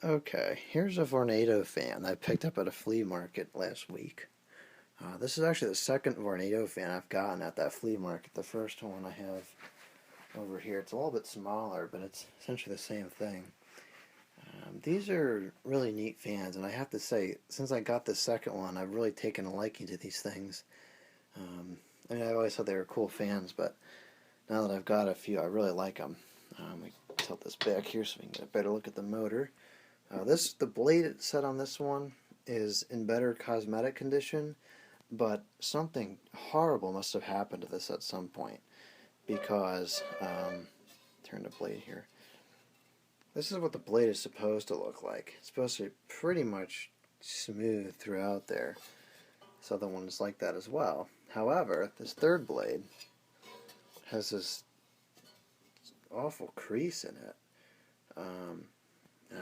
Okay, here's a Vornado fan I picked up at a flea market last week. This is actually the second Vornado fan I've gotten at that flea market. The first one I have over here. It's a little bit smaller, but it's essentially the same thing. These are really neat fans, and I have to say, since I got the second one, I've really taken a liking to these things. I mean, I've always thought they were cool fans, but now that I've got a few, I really like them. We tilt this back here so we can get a better look at the motor. The blade set on this one is in better cosmetic condition, but something horrible must have happened to this at some point because, turn the blade here. This is what the blade is supposed to look like. It's supposed to be pretty much smooth throughout there. This other one is like that as well. However, this third blade has this awful crease in it. I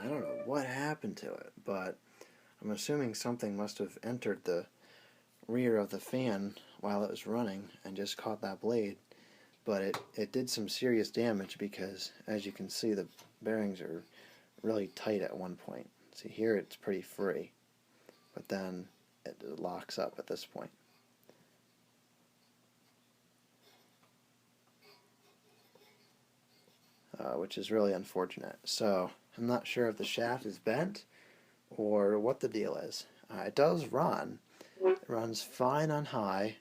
don't know what happened to it, but I'm assuming something must have entered the rear of the fan while it was running and just caught that blade. But it did some serious damage because, as you can see, the bearings are really tight at one point. See, here it's pretty free, but then it locks up at this point. Which is really unfortunate. So I'm not sure if the shaft is bent or what the deal is. It does run. It runs fine on high,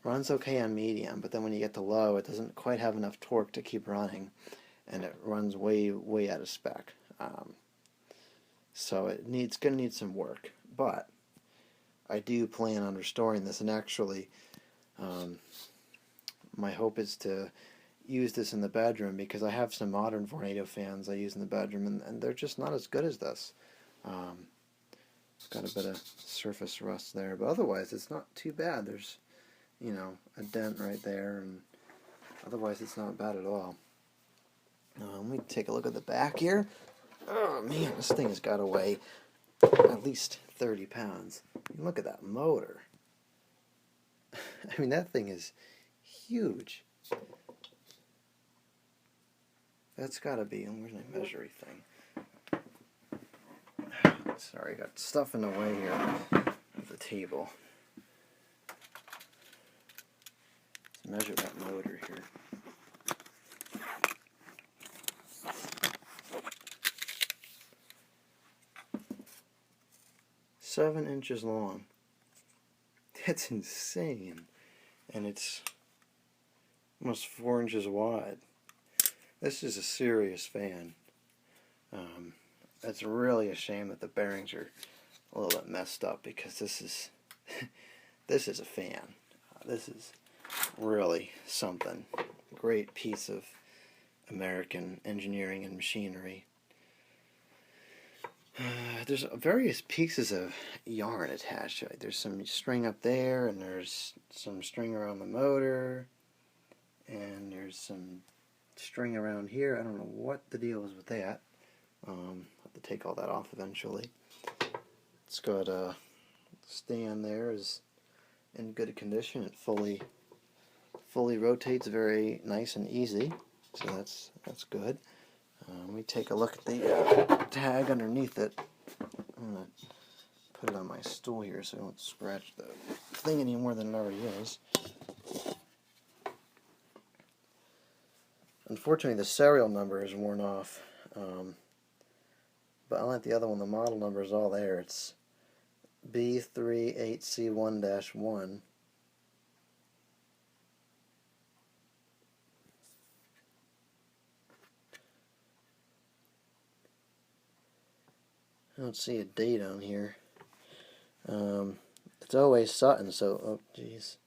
runs okay on medium, but then when you get to low, it doesn't quite have enough torque to keep running, and it runs way out of spec. So it's going to need some work, but I do plan on restoring this, and actually my hope is to use this in the bedroom because I have some modern Vornado fans I use in the bedroom, and they're just not as good as this. It's got a bit of surface rust there, but otherwise it's not too bad. There's, a dent right there, and otherwise it's not bad at all. Let me take a look at the back here. Oh man, this thing has got to weigh at least 30 pounds. Look at that motor. I mean, that thing is huge. That's got to be, where's my measuring thing? Sorry, I got stuff in the way here of the table. Let's measure that motor here. "7 inches long." That's insane. And it's almost 4 inches wide. This is a serious fan. It's really a shame that the bearings are a little bit messed up because this is this is a fan. This is really something. Great piece of American engineering and machinery. There's various pieces of yarn attached to it. There's some string up there, and there's some string around the motor, and there's some string around here. I don't know what the deal is with that. I'll have to take all that off eventually. It's got a stand there, is in good condition. It fully rotates very nice and easy, so that's good. Let me take a look at the tag underneath it. I'm going to put it on my stool here so I don't scratch the thing any more than it already is. Unfortunately, the serial number is worn off, but unlike the other one, the model number is all there. It's B38C1-1. I don't see a date on here. It's o.a.sutton, so, oh geez.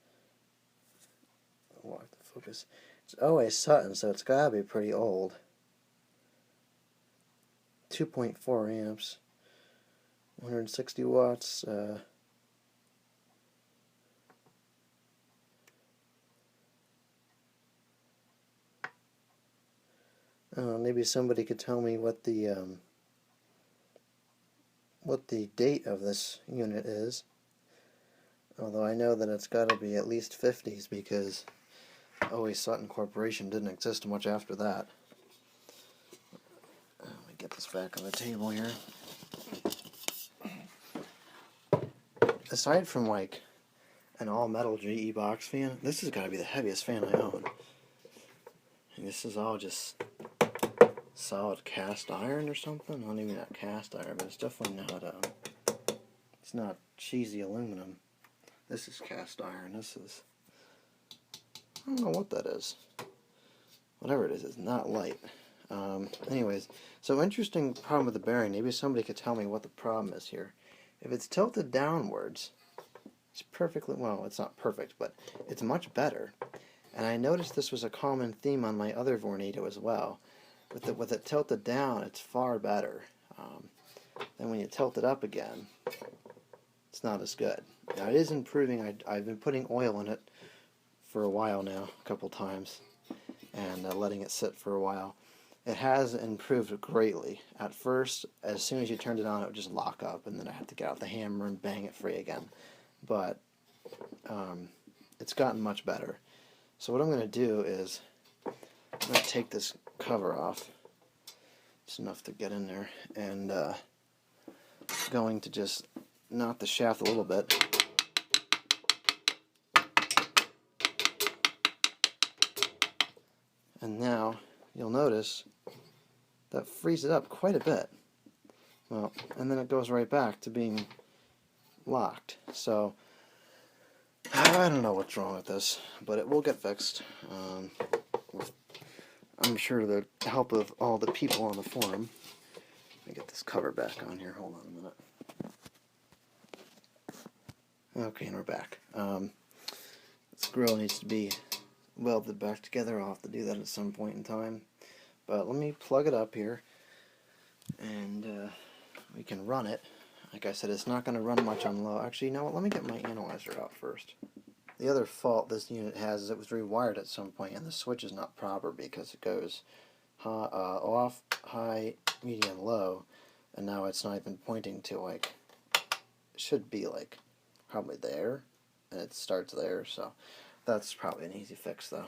Walk the focus. It's o.a.sutton, so it's gotta be pretty old. 2.4 amps, 160 watts. Maybe somebody could tell me what the date of this unit is. Although I know that it's got to be at least 50s because o.a.sutton Corporation didn't exist much after that. Let me get this back on the table here. Aside from like an all-metal GE box fan, this has got to be the heaviest fan I own. And this is all just solid cast iron or something. Not even that cast iron, but it's definitely not. It's not cheesy aluminum. This is cast iron. This is, I don't know what that is. Whatever it is, it's not light. Anyways, so interesting problem with the bearing. Maybe somebody could tell me what the problem is here. If it's tilted downwards, it's perfectly, well, it's not perfect, but it's much better. And I noticed this was a common theme on my other Vornado as well. With it tilted down, it's far better. Then when you tilt it up again, it's not as good. Now it is improving. I've been putting oil in it for a while now, a couple times, and letting it sit for a while. It has improved greatly. At first, as soon as you turned it on, it would just lock up, and then I had to get out the hammer and bang it free again. But it's gotten much better. So what I'm going to do is I'm going to take this cover off. It's enough to get in there, and going to just knot the shaft a little bit. And now you'll notice that frees it up quite a bit. Well, and then it goes right back to being locked. So I don't know what's wrong with this, but it will get fixed. I'm sure the help of all the people on the forum. Let me get this cover back on here. Hold on a minute. Okay, and we're back. This grill needs to be welded back together. I'll have to do that at some point in time. But let me plug it up here, and we can run it. Like I said, it's not going to run much on low. Actually, you know what? Let me get my analyzer out first. The other fault this unit has is it was rewired at some point, and the switch is not proper because it goes off, high, medium, low, and now it's not even pointing to, like, it should be like probably there, and it starts there, so that's probably an easy fix though.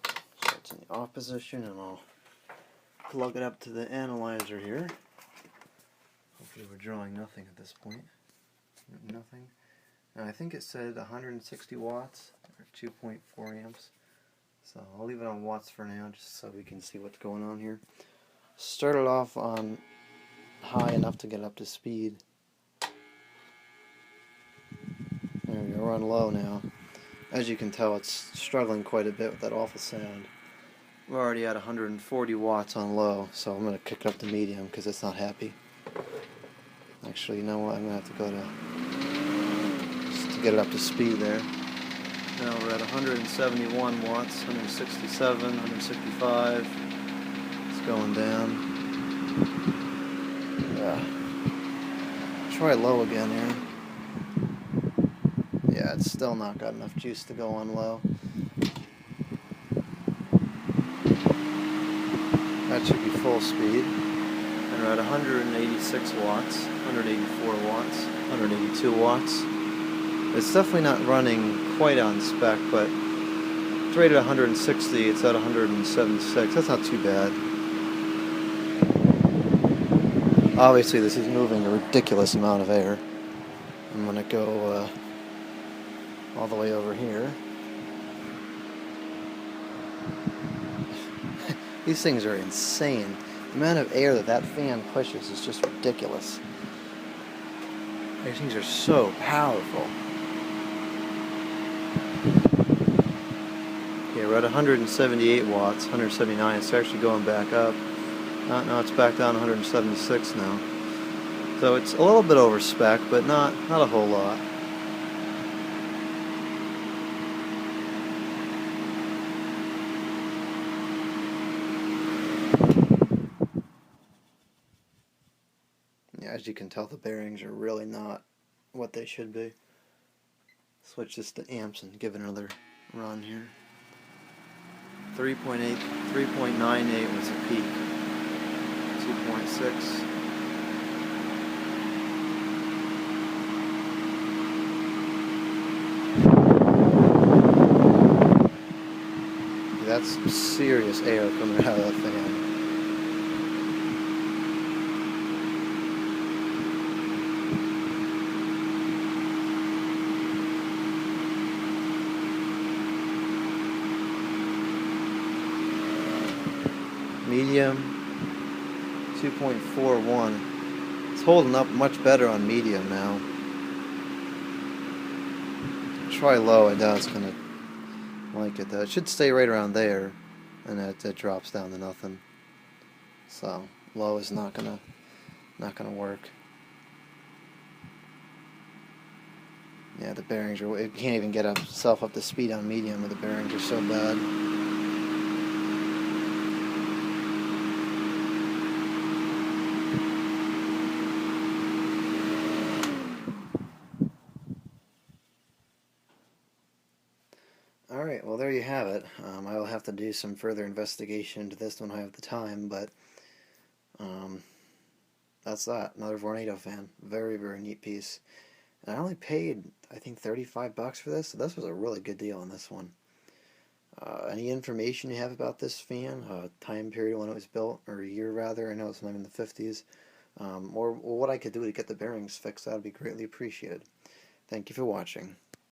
So it's in the off position, and I'll plug it up to the analyzer here. Hopefully we're drawing nothing at this point. Nothing. And I think it said 160 watts or 2.4 amps. So I'll leave it on watts for now just so we can see what's going on here. Started off on high enough to get up to speed. There we go, we're on low now. As you can tell, it's struggling quite a bit with that awful sound. We're already at 140 watts on low, so I'm going to kick it up to medium because it's not happy. Actually, you know what? I'm going to have to go to, just to get it up to speed there. Now we're at 171 watts, 167, 165. It's going down. Yeah. Try low again here. Yeah, it's still not got enough juice to go on low. That should be full speed. And we're at 186 watts, 184 watts, 182 watts. It's definitely not running quite on spec, but it's rated 160, it's at 176. That's not too bad. Obviously this is moving a ridiculous amount of air. I'm going to go all the way over here. These things are insane. The amount of air that fan pushes is just ridiculous. These things are so powerful. Okay, we're at 178 watts, 179. It's actually going back up. No, it's back down to 176 now. So it's a little bit over spec, but not a whole lot. Yeah, as you can tell, the bearings are really not what they should be. Switch this to amps and give it another run here. 3.8, 3.98 was the peak. 2.6. That's some serious air coming out of that fan. medium, 2.41. It's holding up much better on medium now. Try low, I doubt it's going to like it though. It should stay right around there, and it drops down to nothing. So low is not gonna work. Yeah, the bearings are. It can't even get itself up to speed on medium, where the bearings are so bad. Alright, well there you have it. I will have to do some further investigation into this when I have the time, but that's that. Another Vornado fan. Very, very neat piece. And I only paid, I think, $35 for this, so this was a really good deal on this one. Any information you have about this fan, time period when it was built, or a year rather, I know it's in the 50s, or what I could do to get the bearings fixed, that would be greatly appreciated. Thank you for watching.